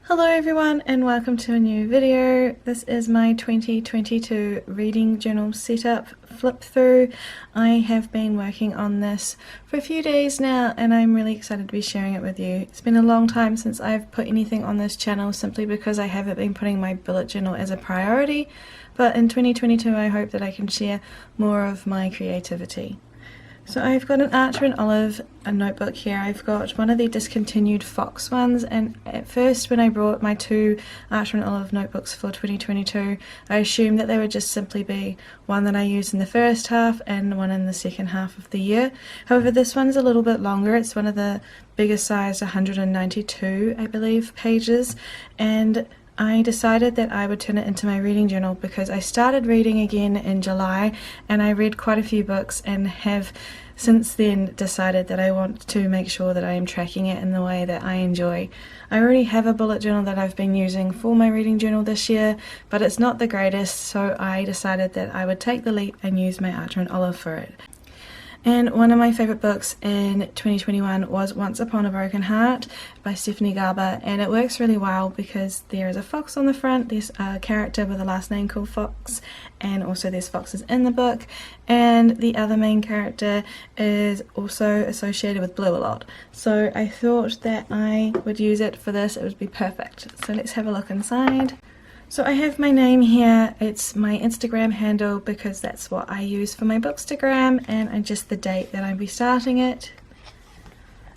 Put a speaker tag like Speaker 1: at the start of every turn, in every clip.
Speaker 1: Hello everyone and welcome to a new video. This is my 2022 reading journal setup flip through. I have been working on this for a few days now and I'm really excited to be sharing it with you. It's been a long time since I've put anything on this channel simply because I haven't been putting my bullet journal as a priority, but in 2022 I hope that I can share more of my creativity. So I've got an Archer and Olive notebook here. I've got one of the discontinued Fox ones, and at first when I brought my two Archer and Olive notebooks for 2022 I assumed that they would just simply be one that I used in the first half and one in the second half of the year. However, this one's a little bit longer. It's one of the bigger size, 192 I believe pages, and I decided that I would turn it into my reading journal because I started reading again in July and I read quite a few books and have since then decided that I want to make sure that I am tracking it in the way that I enjoy. I already have a bullet journal that I've been using for my reading journal this year, but it's not the greatest, so I decided that I would take the leap and use my Archer and Olive for it. And one of my favourite books in 2021 was Once Upon a Broken Heart by Stephanie Garber, and it works really well because there is a fox on the front, there's a character with a last name called Fox, and also there's foxes in the book, and the other main character is also associated with blue a lot. So I thought that I would use it for this, it would be perfect. So let's have a look inside. So I have my name here, it's my Instagram handle because that's what I use for my Bookstagram, and just the date that I'll be starting it.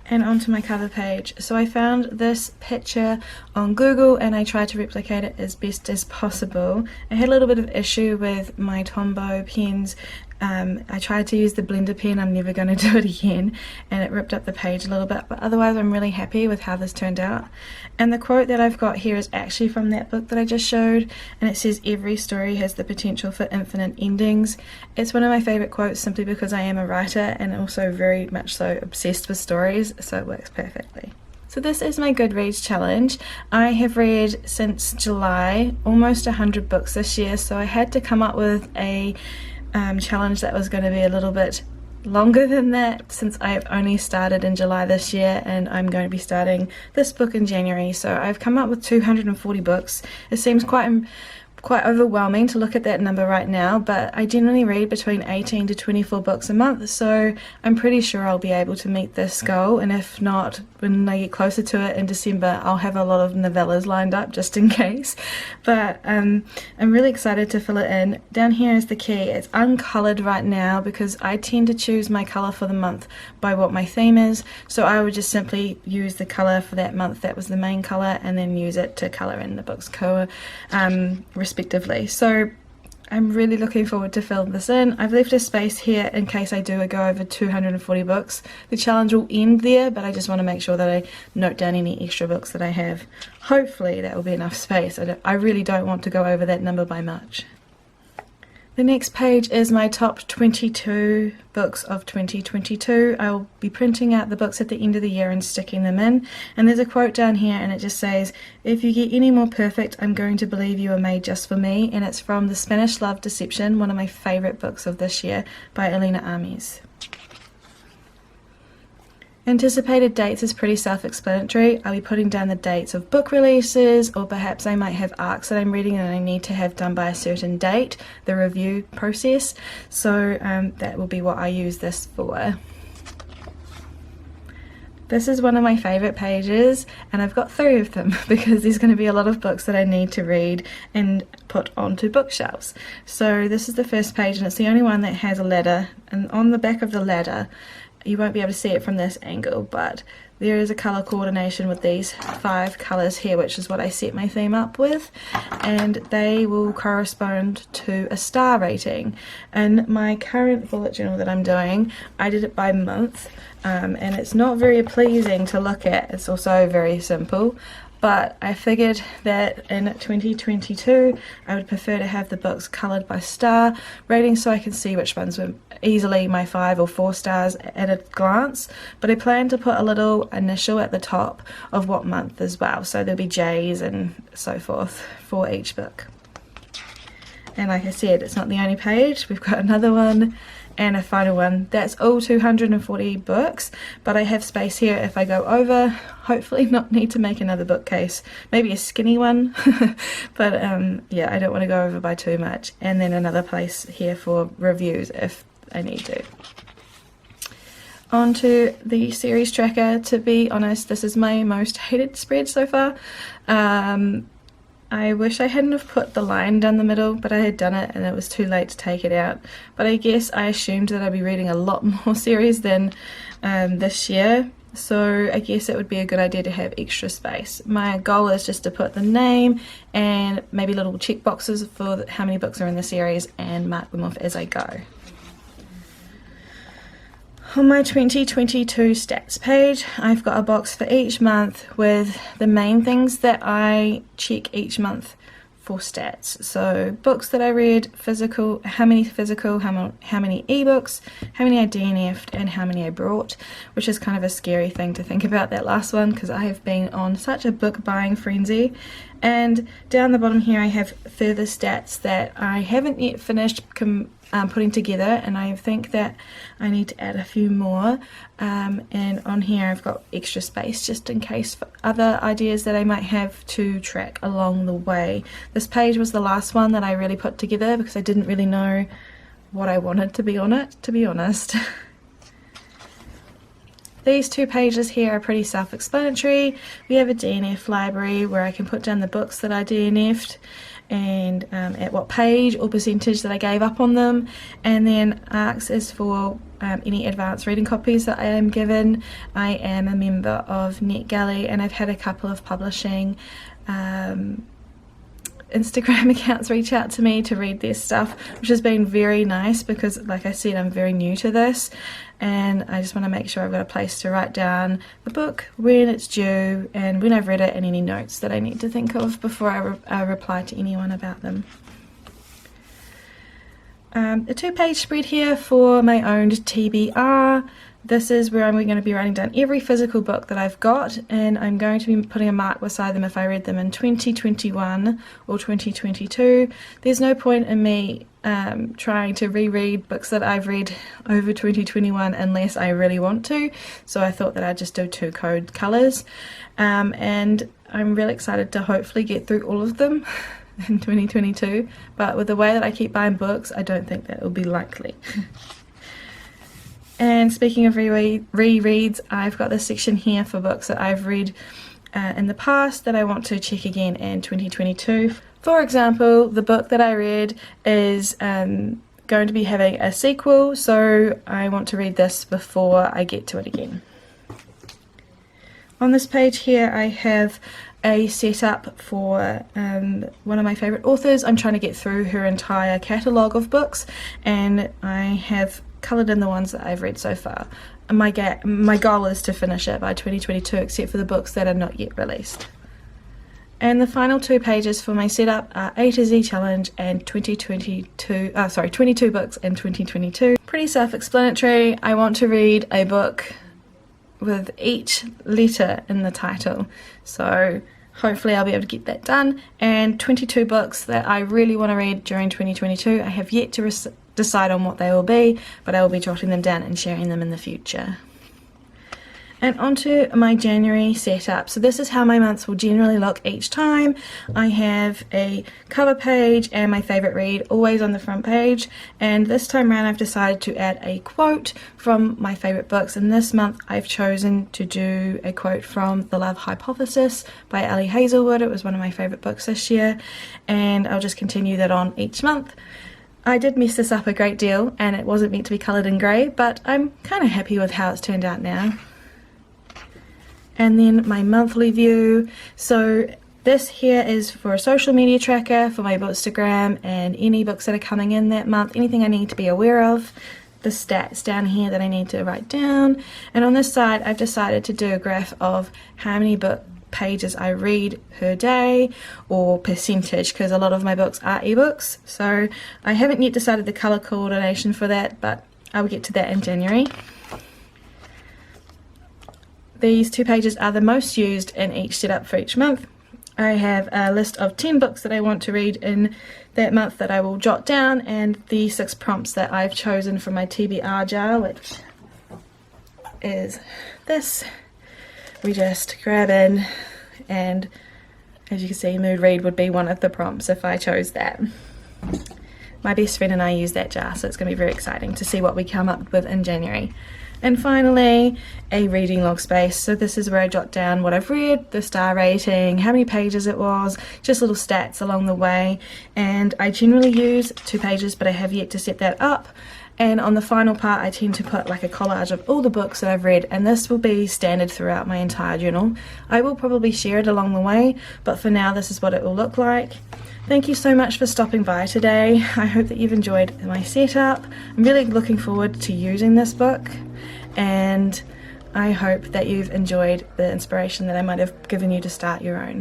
Speaker 1: And onto my cover page. So I found this picture on Google and I tried to replicate it as best as possible. I had a little bit of issue with my Tombow pens. I tried to use the blender pen, I'm never going to do it again, and it ripped up the page a little bit, but otherwise I'm really happy with how this turned out. And the quote that I've got here is actually from that book that I just showed, and it says, "Every story has the potential for infinite endings." It's one of my favourite quotes simply because I am a writer and also very much so obsessed with stories, so it works perfectly. So this is my Goodreads challenge. I have read since July almost 100 books this year, so I had to come up with a challenge that was going to be a little bit longer than that since I've only started in July this year and I'm going to be starting this book in January. So I've come up with 240 books. It seems quite overwhelming to look at that number right now, but I generally read between 18 to 24 books a month, so I'm pretty sure I'll be able to meet this goal, and if not, when I get closer to it in December I'll have a lot of novellas lined up just in case. But I'm really excited to fill it in. Down here is the key. It's uncolored right now because I tend to choose my color for the month by what my theme is, so I would just simply use the color for that month that was the main color and then use it to color in the book's cover respectively. So I'm really looking forward to fill this in. I've left a space here in case I do go over 240 books. The challenge will end there, but I just want to make sure that I note down any extra books that I have. Hopefully that will be enough space. I really don't want to go over that number by much. The next page is my top 22 books of 2022. I will be printing out the books at the end of the year and sticking them in. And there's a quote down here and it just says, "If you get any more perfect, I'm going to believe you are made just for me." And it's from The Spanish Love Deception, one of my favourite books of this year by Elena Ames. Anticipated dates is pretty self-explanatory. I'll be putting down the dates of book releases, or perhaps I might have arcs that I'm reading and I need to have done by a certain date, the review process. So that will be what I use this for. This is one of my favourite pages and I've got 3 of them because there's going to be a lot of books that I need to read and put onto bookshelves. So this is the first page and it's the only one that has a ladder, and on the back of the ladder, you won't be able to see it from this angle, but there is a colour coordination with these 5 colours here, which is what I set my theme up with, and they will correspond to a star rating. And my current bullet journal that I'm doing, I did it by month, and it's not very pleasing to look at. It's also very simple, but I figured that in 2022 I would prefer to have the books coloured by star rating so I can see which ones were easily my 5 or 4 stars at a glance. But I plan to put a little initial at the top of what month as well, so there'll be J's and so forth for each book. And like I said, it's not the only page, we've got another one, and a final one. That's all 240 books, but I have space here if I go over. Hopefully not need to make another bookcase, maybe a skinny one, but yeah, I don't want to go over by too much. And then another place here for reviews if I need to. Onto the series tracker. To be honest, this is my most hated spread so far. I wish I hadn't have put the line down the middle, but I had done it and it was too late to take it out. But I guess I assumed that I'd be reading a lot more series than this year, so I guess it would be a good idea to have extra space. My goal is just to put the name and maybe little check boxes for how many books are in the series and mark them off as I go. On my 2022 stats page, I've got a box for each month with the main things that I check each month for stats. So books that I read, physical, how many ebooks, how many I DNF'd, and how many I brought, which is kind of a scary thing to think about, that last one, because I have been on such a book buying frenzy. And down the bottom here I have further stats that I haven't yet finished putting together, and I think that I need to add a few more, and on here I've got extra space just in case for other ideas that I might have to track along the way. This page was the last one that I really put together because I didn't really know what I wanted to be on it, to be honest. These two pages here are pretty self-explanatory. We have a DNF library where I can put down the books that I DNF'd and at what page or percentage that I gave up on them, and then ARCs is for any advanced reading copies that I am given. I am a member of NetGalley and I've had a couple of publishing Instagram accounts reach out to me to read their stuff, which has been very nice because, like I said, I'm very new to this and I just want to make sure I've got a place to write down the book, when it's due, and when I've read it, and any notes that I need to think of before I reply to anyone about them. A 2-page spread here for my own TBR. This is where I'm going to be writing down every physical book that I've got, and I'm going to be putting a mark beside them if I read them in 2021 or 2022. There's no point in me trying to reread books that I've read over 2021 unless I really want to, so I thought that I'd just do 2 code colours, and I'm really excited to hopefully get through all of them in 2022, but with the way that I keep buying books, I don't think that will be likely. And speaking of rereads, I've got this section here for books that I've read in the past that I want to check again in 2022. For example, the book that I read is going to be having a sequel, so I want to read this before I get to it again. On this page here I have a setup for one of my favourite authors. I'm trying to get through her entire catalogue of books, and I have coloured in the ones that I've read so far. My goal is to finish it by 2022, except for the books that are not yet released. And the final 2 pages for my setup are A to Z challenge and 22 books in 2022. Pretty self-explanatory. I want to read a book with each letter in the title, so hopefully I'll be able to get that done. And 22 books that I really want to read during 2022. I have yet to decide on what they will be, but I will be jotting them down and sharing them in the future. And onto my January setup. So this is how my months will generally look each time. I have a cover page and my favourite read always on the front page, and this time around I've decided to add a quote from my favourite books, and this month I've chosen to do a quote from The Love Hypothesis by Ali Hazelwood. It was one of my favourite books this year, and I'll just continue that on each month. I did mess this up a great deal and it wasn't meant to be coloured in grey, but I'm kind of happy with how it's turned out now. And then my monthly view. So this here is for a social media tracker for my Instagram and any books that are coming in that month, anything I need to be aware of, the stats down here that I need to write down. And on this side I've decided to do a graph of how many book pages I read per day, or percentage, because a lot of my books are ebooks. So I haven't yet decided the colour coordination for that, but I will get to that in January. These 2 pages are the most used in each setup for each month. I have a list of 10 books that I want to read in that month that I will jot down, and the 6 prompts that I've chosen from my TBR jar, which is this. We just grab in, and as you can see, mood read would be one of the prompts if I chose that. My best friend and I use that jar, so it's going to be very exciting to see what we come up with in January. And finally, a reading log space. So this is where I jot down what I've read, the star rating, how many pages it was, just little stats along the way. And I generally use 2 pages, but I have yet to set that up. And on the final part, I tend to put like a collage of all the books that I've read, and this will be standard throughout my entire journal. I will probably share it along the way, but for now, this is what it will look like. Thank you so much for stopping by today. I hope that you've enjoyed my setup. I'm really looking forward to using this book, and I hope that you've enjoyed the inspiration that I might have given you to start your own.